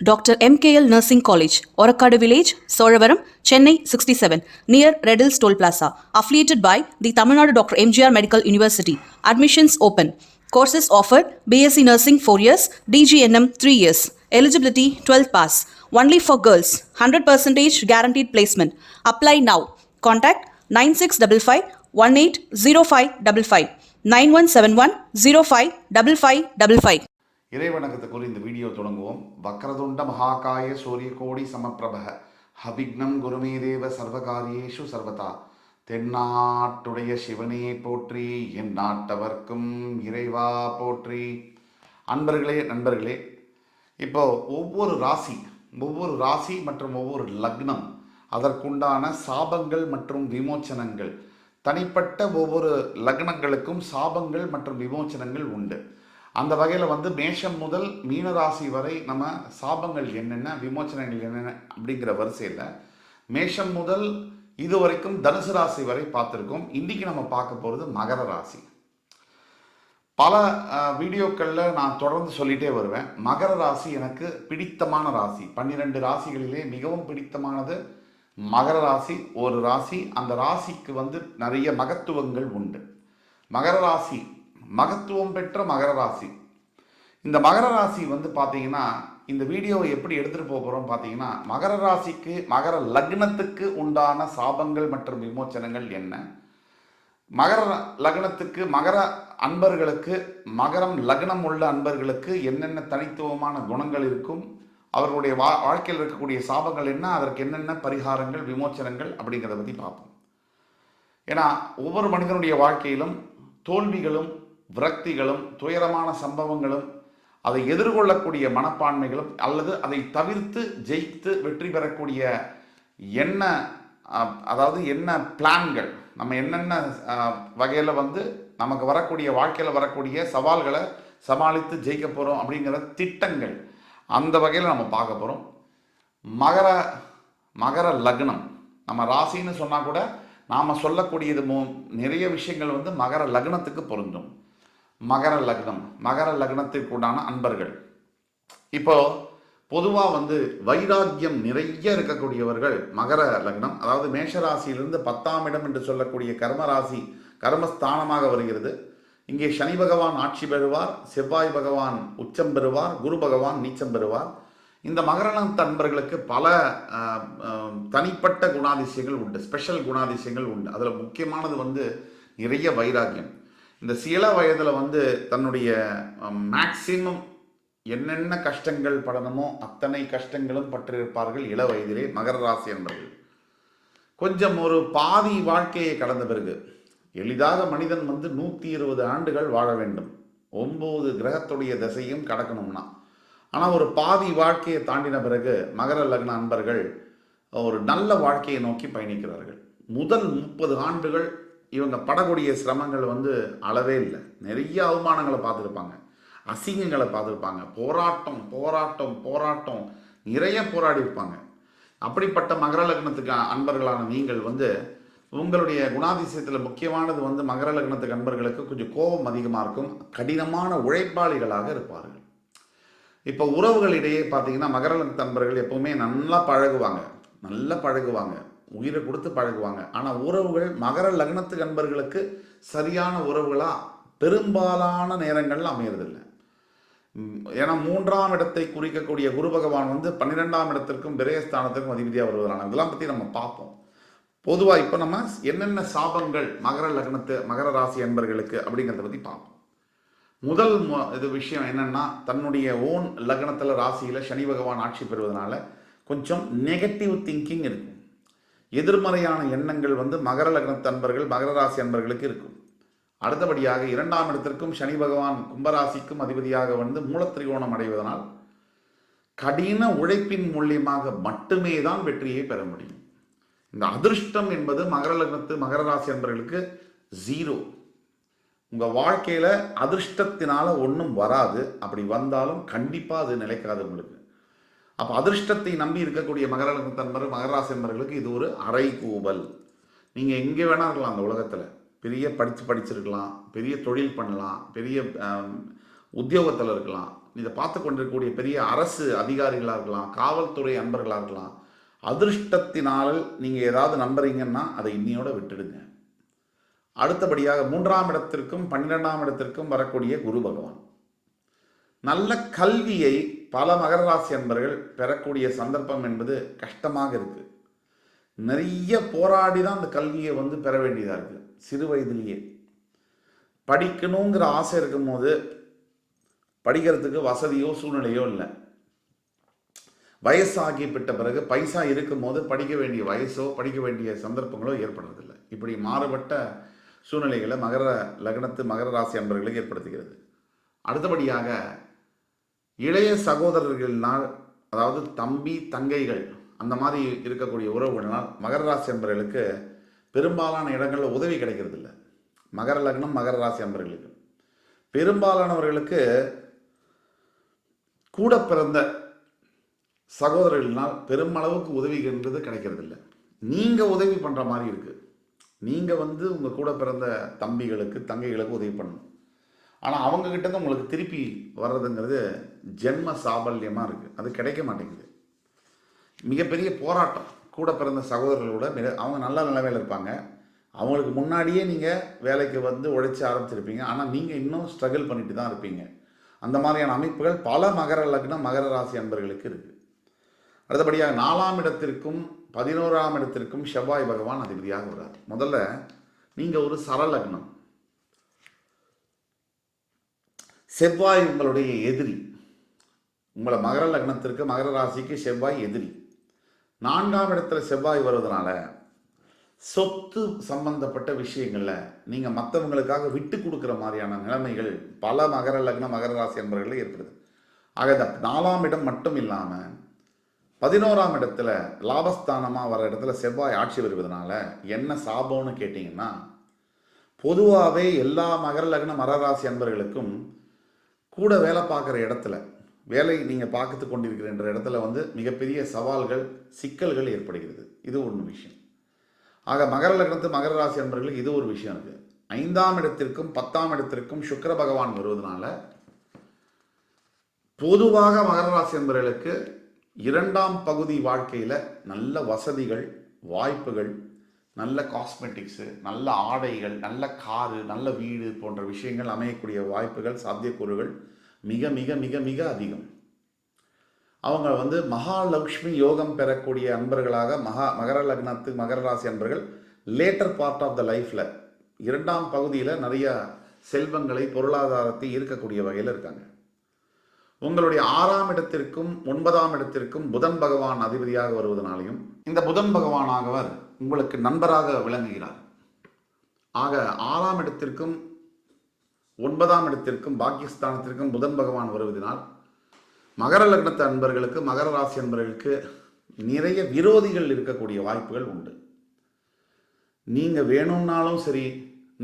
Dr. MKL Nursing College, Orakkadu Village, Solavaram, Chennai 67, near Red Hills Toll Plaza. Affiliated by the Tamil Nadu Dr. MGR Medical University. Admissions open. Courses offered: BSc Nursing 4 years, DGNM 3 years. Eligibility 12th pass. Only for girls. 100% guaranteed placement. Apply now. Contact 9655 180555 9171 055555. இறைவணக்கத்தை கூறி இந்த video தொடங்குவோம். வக்ரதுண்ட மகாகாய சூரிய கோடி சமப்பிரபக ஹபிக்னம் குருமே தேவ சர்வகாரியேஷு சர்வதா. தென்னாட்டுடைய சிவனே போற்றி, என் நாட்டவர்க்கும் இறைவா போற்றி. அன்பர்களே, நண்பர்களே, இப்போ ஒவ்வொரு ராசி மற்றும் ஒவ்வொரு லக்னம், அதற்குண்டான சாபங்கள் மற்றும் விமோச்சனங்கள், தனிப்பட்ட ஒவ்வொரு லக்னங்களுக்கும் சாபங்கள் மற்றும் விமோச்சனங்கள் உண்டு. அந்த வகையில் மேஷம் முதல் மீனராசி வரை நம்ம சாபங்கள் என்னென்ன, விமோச்சனங்கள் என்னென்ன அப்படிங்கிற வரிசையில் மேஷம் முதல் இதுவரைக்கும் தனுசு ராசி வரை பார்த்துருக்கோம். இன்றைக்கி நம்ம பார்க்க போகிறது மகர ராசி. பல வீடியோக்களில் நான் தொடர்ந்து சொல்லிகிட்டே வருவேன், மகர ராசி எனக்கு பிடித்தமான ராசி. 12 ராசிகளிலே மிகவும் பிடித்தமானது மகர ராசி. ஒரு ராசி, அந்த ராசிக்கு நிறைய மகத்துவங்கள் உண்டு. மகர ராசி மகத்துவம் பெற்ற மகர ராசி. இந்த மகர ராசி பார்த்தீங்கன்னா, இந்த வீடியோவை எப்படி எடுத்துகிட்டு போகிறோம் பார்த்தீங்கன்னா, மகர ராசிக்கு, மகர லக்னத்துக்கு உண்டான சாபங்கள் மற்றும் விமோச்சனங்கள் என்ன, மகர லக்னத்துக்கு, மகர அன்பர்களுக்கு, மகரம் லக்னம் உள்ள அன்பர்களுக்கு என்னென்ன தனித்துவமான குணங்கள் இருக்கும், அவர்களுடைய வாழ்க்கையில் இருக்கக்கூடிய சாபங்கள் என்ன, அதற்கு என்னென்ன பரிகாரங்கள், விமோச்சனங்கள் அப்படிங்கிறத பற்றி பார்ப்போம். ஏன்னா ஒவ்வொரு மனிதனுடைய வாழ்க்கையிலும் தோல்விகளும் விரக்திகளும் துயரமான சம்பவங்களும், அதை எதிர்கொள்ளக்கூடிய மனப்பான்மைகளும், அல்லது அதை தவிர்த்து ஜெயித்து வெற்றி பெறக்கூடிய என்ன பிளான்கள், நம்ம என்னென்ன வகையில் நமக்கு வரக்கூடிய வாழ்க்கையில் வரக்கூடிய சவால்களை சமாளித்து ஜெயிக்க போகிறோம் அப்படிங்கிற திட்டங்கள், அந்த வகையில் நம்ம பார்க்க போகிறோம். மகர லக்னம், நம்ம ராசின்னு சொன்னால் கூட நாம் சொல்லக்கூடியது நிறைய விஷயங்கள் மகர லக்னத்துக்கு பொருந்தும். மகர லக்னத்திற்குண்டான அன்பர்கள். இப்போ பொதுவாக வைராக்கியம் நிறைய இருக்கக்கூடியவர்கள் மகர லக்னம். அதாவது மேஷராசியிலிருந்து 10ஆம் இடம் என்று சொல்லக்கூடிய கர்மராசி கர்மஸ்தானமாக வருகிறது. இங்கே சனி பகவான் ஆட்சி பெறுவார், செவ்வாய் பகவான் உச்சம் பெறுவார், குரு பகவான் நீச்சம் பெறுவார். இந்த மகர லக்ன அன்பர்களுக்கு பல தனிப்பட்ட குணாதிசயங்கள் உண்டு, ஸ்பெஷல் குணாதிசயங்கள் உண்டு. அதில் முக்கியமானது நிறைய வைராக்கியம். இந்த சில வயதில் தன்னுடைய மேக்சிமம் என்னென்ன கஷ்டங்கள் படணுமோ அத்தனை கஷ்டங்களும் பற்றிருப்பார்கள் இள வயதிலே மகர ராசி என்பர்கள். கொஞ்சம் ஒரு பாதி வாழ்க்கையை கடந்த பிறகு, எளிதாக மனிதன் 120 ஆண்டுகள் வாழ வேண்டும், 9 கிரகத்துடைய திசையும் கடக்கணும்னா. ஆனால் ஒரு பாதி வாழ்க்கையை தாண்டின பிறகு மகர லக்ன அன்பர்கள் ஒரு நல்ல வாழ்க்கையை நோக்கி பயணிக்கிறார்கள். முதல் 30 ஆண்டுகள் இவங்க படக்கூடிய சிரமங்கள் அளவே இல்லை. நிறைய அவமானங்களை பார்த்துருப்பாங்க, அசிங்கங்களை பார்த்துருப்பாங்க, போராட்டம் நிறைய போராடி இருப்பாங்க. அப்படிப்பட்ட மகர லக்னத்துக்கு அன்பர்களான நீங்கள் உங்களுடைய குணாதிசயத்தில் முக்கியமானது மகர லக்னத்துக்கு அன்பர்களுக்கு கொஞ்சம் கோபம் அதிகமாக இருக்கும், கடினமான உழைப்பாளிகளாக இருப்பார்கள். இப்போ உறவுகளிடையே பார்த்தீங்கன்னா மகர லக்ன அன்பர்கள் எப்பவுமே நல்லா பழகுவாங்க, உயிரை கொடுத்து பழகுவாங்க. ஆனால் உறவுகள் மகர லக்னத்துக்கு அன்பர்களுக்கு சரியான உறவுகளாக பெரும்பாலான நேரங்களில் அமையறதில்லை. ஏன்னா 3ஆம் இடத்தை குறிக்கக்கூடிய குரு பகவான் 12ஆம் இடத்திற்கும் விரயஸ்தானத்திற்கும் அதிபதியாக வருவதான இதெல்லாம் பற்றி நம்ம பார்ப்போம். பொதுவாக இப்போ நம்ம என்னென்ன சாபங்கள் மகர ராசி அன்பர்களுக்கு அப்படிங்கிறத பற்றி பார்ப்போம். முதல் விஷயம் என்னென்னா, தன்னுடைய ஓன் லக்னத்தில் ராசியில் சனி பகவான் ஆட்சி பெறுவதனால கொஞ்சம் நெகட்டிவ் திங்கிங் இருக்கும், எதிர்மறையான எண்ணங்கள் மகர லக்னத்து அன்பர்கள், மகர ராசி அன்பர்களுக்கு இருக்கும். அடுத்தபடியாக 2ஆம் இடத்திற்கும் சனி பகவான் கும்பராசிக்கும் அதிபதியாக மூலத்திரிகோணம் அடைவதனால் கடின உழைப்பின் மூலியமாக மட்டுமே தான் வெற்றியை பெற முடியும். இந்த அதிர்ஷ்டம் என்பது மகர ராசி அன்பர்களுக்கு 0. உங்கள் வாழ்க்கையில் அதிர்ஷ்டத்தினால ஒன்றும் வராது, அப்படி வந்தாலும் கண்டிப்பாக அது நிலைக்காது உங்களுக்கு. அப்போ அதிர்ஷ்டத்தை நம்பி இருக்கக்கூடிய மகர ராசி அன்பர்களுக்கு இது ஒரு அறைகூவல். நீங்கள் எங்கே வேணா இருக்கலாம், அந்த உலகத்தில் பெரிய படிச்சிருக்கலாம், பெரிய தொழில் பண்ணலாம், பெரிய உத்தியோகத்தில் இருக்கலாம், இதை பார்த்து கொண்டிருக்கக்கூடிய பெரிய அரசு அதிகாரிகளாக இருக்கலாம், காவல்துறை அன்பர்களாக இருக்கலாம், அதிர்ஷ்டத்தினால் நீங்கள் ஏதாவது நம்புறீங்கன்னா அதை இன்னையோட விட்டுடுங்க. அடுத்தபடியாக 3ஆம் இடத்திற்கும் 12ஆம் இடத்திற்கும் வரக்கூடிய குரு பகவான் நல்ல கல்வியை பல மகர ராசி அன்பர்கள் பெறக்கூடிய சந்தர்ப்பம் என்பது கஷ்டமாக இருக்கு. நிறைய போராடி தான் அந்த கல்வியை பெற வேண்டியதாக இருக்கு. சிறு வயதிலேயே படிக்கணுங்கிற ஆசை இருக்கும்போது படிக்கிறதுக்கு வசதியோ சூழ்நிலையோ இல்லை. வயசாகிவிட்ட பிறகு பைசா இருக்கும்போது படிக்க வேண்டிய வயசோ படிக்க வேண்டிய சந்தர்ப்பங்களோ ஏற்படுறதில்லை. இப்படி மாறுபட்ட சூழ்நிலைகளை மகர ராசி அன்பர்களுக்கு ஏற்படுத்துகிறது. அடுத்தபடியாக இளைய சகோதரர்களினால், அதாவது தம்பி தங்கைகள் அந்த மாதிரி இருக்கக்கூடிய உறவுகளினால் மகர ராசி அன்பர்களுக்கு பெரும்பாலான இடங்களில் உதவி கிடைக்கிறது இல்லை. மகர லக்னம் மகர ராசி அன்பர்களுக்கு பெரும்பாலானவர்களுக்கு கூட பிறந்த சகோதரர்களினால் பெருமளவுக்கு உதவின்றது கிடைக்கிறது இல்லை. நீங்கள் உதவி பண்ணுற மாதிரி இருக்குது. நீங்கள் உங்கள் கூட பிறந்த தம்பிகளுக்கு தங்கைகளுக்கு உதவி பண்ணணும். ஆனால் அவங்கக்கிட்ட உங்களுக்கு திருப்பி வர்றதுங்கிறது ஜென்ம சாபல்யமாக இருக்குது. அது கிடைக்க மாட்டேங்குது. மிகப்பெரிய போராட்டம். கூட பிறந்த சகோதரர்களோட அவங்க நல்ல நிலைமையில் இருப்பாங்க. அவங்களுக்கு முன்னாடியே நீங்கள் வேலைக்கு உழைச்சி ஆரம்பிச்சிருப்பீங்க. ஆனால் நீங்கள் இன்னும் ஸ்ட்ரகிள் பண்ணிட்டு தான் இருப்பீங்க. அந்த மாதிரியான அமைப்புகள் பல மகர லக்னம் மகர ராசி அன்பர்களுக்கு இருக்குது. அடுத்தபடியாக 4ஆம் இடத்திற்கும் 11ஆம் இடத்திற்கும் செவ்வாய் பகவான் அதிபதியாக வர்றார். முதல்ல நீங்கள் ஒரு சரலக்னம். செவ்வாய் உங்களுடைய எதிரி. உங்களை மகர லக்னத்திற்கு மகர ராசிக்கு செவ்வாய் எதிரி. 4ஆம் இடத்துல செவ்வாய் வருவதனால சொத்து சம்பந்தப்பட்ட விஷயங்களில் நீங்கள் மற்றவங்களுக்காக விட்டு கொடுக்குற மாதிரியான நிலைமைகள் பல மகர லக்ன மகர ராசி என்பவர்களில் ஏற்படுது. ஆக இந்த 4ஆம் இடம் மட்டும் இல்லாமல் 11ஆம் இடத்துல லாபஸ்தானமாக வர இடத்துல செவ்வாய் ஆட்சி வருவதனால என்ன சாபம்னு கேட்டிங்கன்னா, பொதுவாகவே எல்லா மகர லக்ன மகர ராசி அன்பர்களுக்கும் கூட வேலை பார்க்குற இடத்துல வேலை நீங்கள் பார்த்து கொண்டிருக்கிற இடத்துல மிகப்பெரிய சவால்கள் சிக்கல்கள் ஏற்படுகிறது. இது ஒன்று விஷயம். ஆக மகர லக்னத்து மகர ராசி அன்பர்களுக்கு இது ஒரு விஷயம் இருக்குது. 5ஆம் இடத்திற்கும் 10ஆம் இடத்திற்கும் சுக்கிர பகவான் வருவதனால பொதுவாக மகர ராசி அன்பர்களுக்கு 2ஆம் பகுதி வாழ்க்கையில் நல்ல வசதிகள், வாய்ப்புகள், நல்ல காஸ்மெட்டிக்ஸு, நல்ல ஆடைகள், நல்ல காரு, நல்ல வீடு போன்ற விஷயங்கள் அமையக்கூடிய வாய்ப்புகள், சாத்தியக்கூறுகள் மிக மிக மிக மிக அதிகம். அவங்க மகாலட்சுமி யோகம் பெறக்கூடிய அன்பர்களாக மகர லக்னத்து மகர ராசி அன்பர்கள் லேட்டர் பார்ட் ஆஃப் த லைஃப்பில் 2ஆம் பகுதியில் நிறைய செல்வங்களை பொருளாதாரத்தை ஈர்க்கக்கூடிய வகையில் இருக்காங்க. உங்களுடைய 6ஆம் இடத்திற்கும் 9ஆம் இடத்திற்கும் புதன் பகவான் அதிபதியாக வருவதனாலையும் இந்த புதன் பகவானாகவர் உங்களுக்கு நண்பராக விளங்குகிறார். ஆக 6ஆம் இடத்திற்கும் 9ஆம் இடத்திற்கும் பாக்கியஸ்தானத்திற்கும் புதன் பகவான் வருவதனால் மகர லக்னத்து அன்பர்களுக்கு மகர ராசி அன்பர்களுக்கு நிறைய விரோதிகள் இருக்கக்கூடிய வாய்ப்புகள் உண்டு. நீங்கள் வேணும்னாலும் சரி,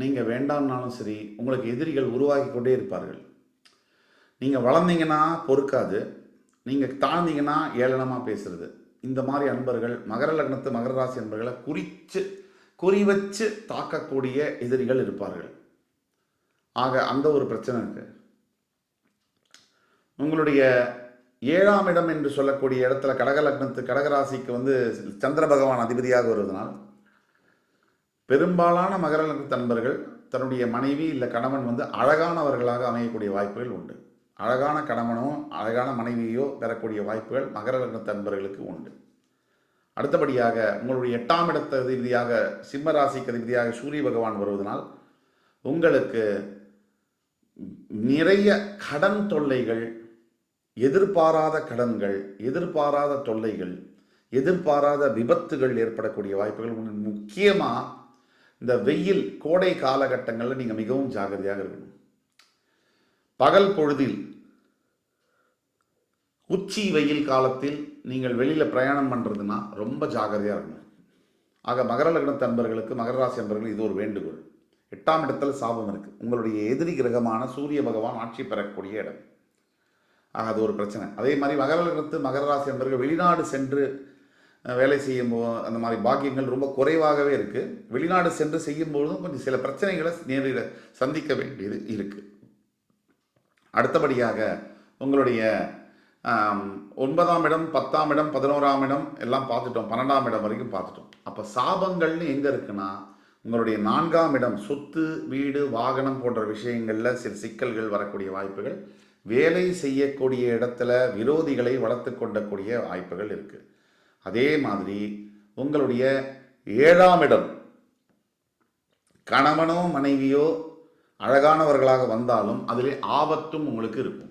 நீங்கள் வேண்டாம்னாலும் சரி, உங்களுக்கு எதிரிகள் உருவாக்கி கொண்டே இருப்பார்கள். நீங்கள் வளர்ந்தீங்கன்னா பொறுக்காது, நீங்கள் தாழ்ந்தீங்கன்னா ஏளனமாக பேசுறது. இந்த மாதிரி அன்பர்கள் மகர லக்னத்து மகர ராசி அன்பர்களை குறி வச்சு தாக்கக்கூடிய எதிரிகள் இருப்பார்கள். ஆக அந்த ஒரு பிரச்சனை இருக்கு. உங்களுடைய 7ஆம் இடம் என்று சொல்லக்கூடிய இடத்துல கடக லக்னத்து கடகராசிக்கு சந்திர பகவான் அதிபதியாக வருவதனால் பெரும்பாலான மகர லக்னத்து அன்பர்கள் தன்னுடைய மனைவி இல்லை கணவன் அழகானவர்களாக அமையக்கூடிய வாய்ப்புகள் உண்டு. அழகான கணவனோ அழகான மனைவியோ பெறக்கூடிய வாய்ப்புகள் மகர லக்னத்து அன்பர்களுக்கு உண்டு. அடுத்தபடியாக உங்களுடைய 8ஆம் இடத்த அதிபதியாக சிம்ம ராசிக்கு அதிபதியாக சூரிய பகவான் வருவதனால் உங்களுக்கு நிறைய கடன் தொல்லைகள், எதிர்பாராத கடன்கள், எதிர்பாராத தொல்லைகள், எதிர்பாராத விபத்துகள் ஏற்படக்கூடிய வாய்ப்புகள் உண்டு. முக்கியமாக இந்த வெயில் கோடை காலகட்டங்களில் நீங்கள் மிகவும் ஜாகிரதையாக இருக்கணும். பகல் பொழுதில் உச்சி வெயில் காலத்தில் நீங்கள் வெளியில் பிரயாணம் பண்ணுறதுன்னா ரொம்ப ஜாகிரதையாக இருக்கணும். ஆக மகர லக்னத்து அன்பர்களுக்கு மகர ராசி அன்பர்கள் இது ஒரு வேண்டுகோள். 8ஆம் இடத்துல சாபம் இருக்குது. உங்களுடைய எதிரி கிரகமான சூரிய பகவான் ஆட்சி பெறக்கூடிய இடம். ஆக அது ஒரு பிரச்சனை. அதே மாதிரி மகர லக்னத்து மகர ராசி அன்பர்கள் வெளிநாடு சென்று வேலை செய்யும்போது அந்த மாதிரி பாக்கியங்கள் ரொம்ப குறைவாகவே இருக்குது. வெளிநாடு சென்று செய்யும்போதும் கொஞ்சம் சில பிரச்சனைகளை நேரிட சந்திக்க வேண்டியது இருக்குது. அடுத்தபடியாக உங்களுடைய 9ஆம் இடம், 10ஆம் இடம், 11ஆம் இடம் எல்லாம் பார்த்துட்டோம், 12ஆம் இடம் வரைக்கும் பார்த்துட்டோம். அப்போ சாபங்கள்னு எங்கே இருக்குன்னா உங்களுடைய 4ஆம் இடம், சொத்து, வீடு, வாகனம் போன்ற விஷயங்களில் சில சிக்கல்கள் வரக்கூடிய வாய்ப்புகள், வேலை செய்யக்கூடிய இடத்துல விரோதிகளை வளர்த்து கொண்டக்கூடிய வாய்ப்புகள் இருக்குது. அதே மாதிரி உங்களுடைய 7ஆம் இடம், கணவனோ மனைவியோ அழகானவர்களாக வந்தாலும் அதிலே ஆபத்தும் உங்களுக்கு இருக்கும்.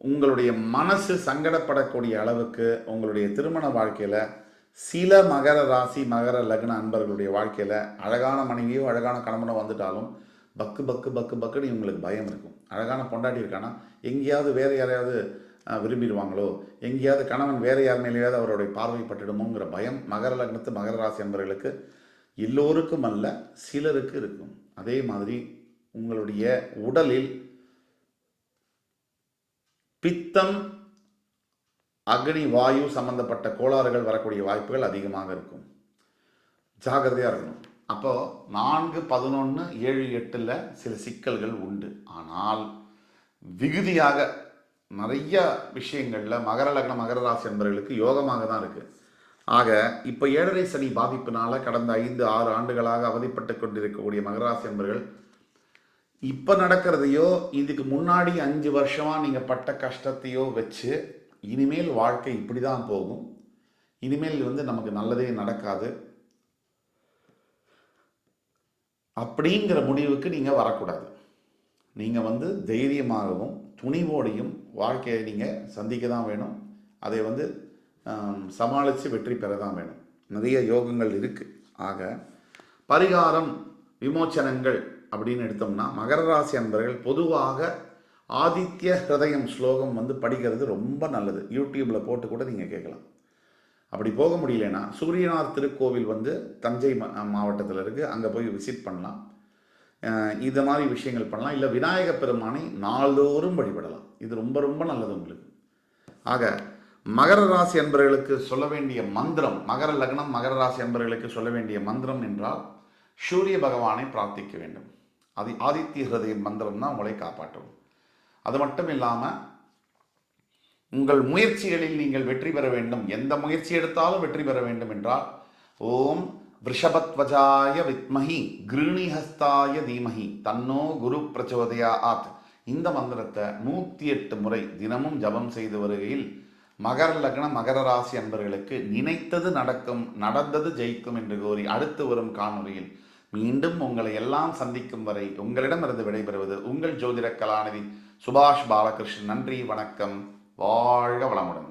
உங்களுடைய மனசு சங்கடப்படக்கூடிய அளவுக்கு உங்களுடைய திருமண வாழ்க்கையில் சில மகர ராசி, மகர லக்ன அன்பர்களுடைய வாழ்க்கையில் அழகான மனைவியோ அழகான கணவனோ வந்துட்டாலும் பக்கு பக்கு பக்கு பக்குன்னு இவங்களுக்கு பயம் இருக்கும். அழகான பொண்டாட்டி இருக்கானா எங்கேயாவது வேறு யாரையாவது விரும்பிடுவாங்களோ, எங்கேயாவது கணவன் வேறு யார் மேலேயாவது அவருடைய பார்வைப்பட்டுடுமோங்கிற பயம் மகர லக்னத்து மகர ராசி அன்பர்களுக்கு எல்லோருக்கும் அல்ல, சிலருக்கு இருக்கும். அதே மாதிரி உங்களுடைய உடலில் பித்தம், அக்னி, வாயு சம்பந்தப்பட்ட கோளாறுகள் வரக்கூடிய வாய்ப்புகள் அதிகமாக இருக்கும். ஜாகிரதையாக இருக்கணும். அப்போது 4, 11, 7, 8 சில சிக்கல்கள் உண்டு. ஆனால் விகுதியாக நிறைய விஷயங்களில் மகர லக்ன மகர ராசி என்பவர்களுக்கு யோகமாக தான் இருக்குது. ஆக இப்போ 7.5 சனி பாதிப்பினால் கடந்த 5-6 ஆண்டுகளாக அவதிப்பட்டு கொண்டிருக்கக்கூடிய மகராசி என்பவர்கள் இப்போ நடக்கிறதையோ இதுக்கு முன்னாடி 5 வருஷமாக நீங்கள் பட்ட கஷ்டத்தையோ வச்சு இனிமேல் வாழ்க்கை இப்படி தான் போகும், இனிமேல் நமக்கு நல்லதே நடக்காது அப்படிங்கிற முடிவுக்கு நீங்கள் வரக்கூடாது. நீங்கள் தைரியமாகவும் துணிவோடையும் வாழ்க்கையை நீங்கள் சந்திக்க தான் வேணும். அதை சமாளித்து வெற்றி பெற தான் வேணும். நிறைய யோகங்கள் இருக்குது. ஆக பரிகாரம், விமோச்சனங்கள் அப்படின்னு எடுத்தோம்னா மகர ராசி அன்பர்கள் பொதுவாக ஆதித்ய ஹிருதயம் ஸ்லோகம் படிக்கிறது ரொம்ப நல்லது. யூடியூப்பில் போட்டு கூட நீங்கள் கேட்கலாம். அப்படி போக முடியலன்னா சூரியனார் திருக்கோவில் தஞ்சை மாவட்டத்தில் இருக்குது, அங்கே போய் விசிட் பண்ணலாம். இது மாதிரி விஷயங்கள் பண்ணலாம். இல்லை விநாயக பெருமானை நாள்தோறும் வழிபடலாம். இது ரொம்ப ரொம்ப நல்லது உங்களுக்கு. ஆக மகர ராசி அன்பர்களுக்கு சொல்ல வேண்டிய மந்திரம், மகர லக்னம் மகர ராசி அன்பர்களுக்கு சொல்ல வேண்டிய மந்திரம் என்றால் சூரிய பகவானை பிரார்த்திக்க வேண்டும். அது ஆதித்ய ஹிருதயம் மந்திரம் தான் உங்களை காப்பாற்றும். அது மட்டும் இல்லாமல் உங்கள் முயற்சிகளில் நீங்கள் வெற்றி பெற வேண்டும், எந்த முயற்சி எடுத்தாலும் வெற்றி பெற வேண்டும் என்றால் ஓம் ரிஷபத்வஜாய வித்மஹி கிருணிஹஸ்தாய தீமஹி தன்னோ குரு பிரச்சோதயாத் இந்த மந்திரத்தை 108 முறை தினமும் ஜபம் செய்து வருகையில் மகர லக்ன மகர ராசி அன்பர்களுக்கு நினைத்தது நடக்கும், நடந்தது ஜெயிக்கும் என்று கூறி அடுத்து வரும் காணொலியில் மீண்டும் உங்களை எல்லாம் சந்திக்கும் வரை உங்களிடமிருந்து விடைபெறுவது உங்கள் ஜோதிட கலாநிதி சுபாஷ் பாலகிருஷ்ணன். நன்றி, வணக்கம், வாழ்க வளமுடன்.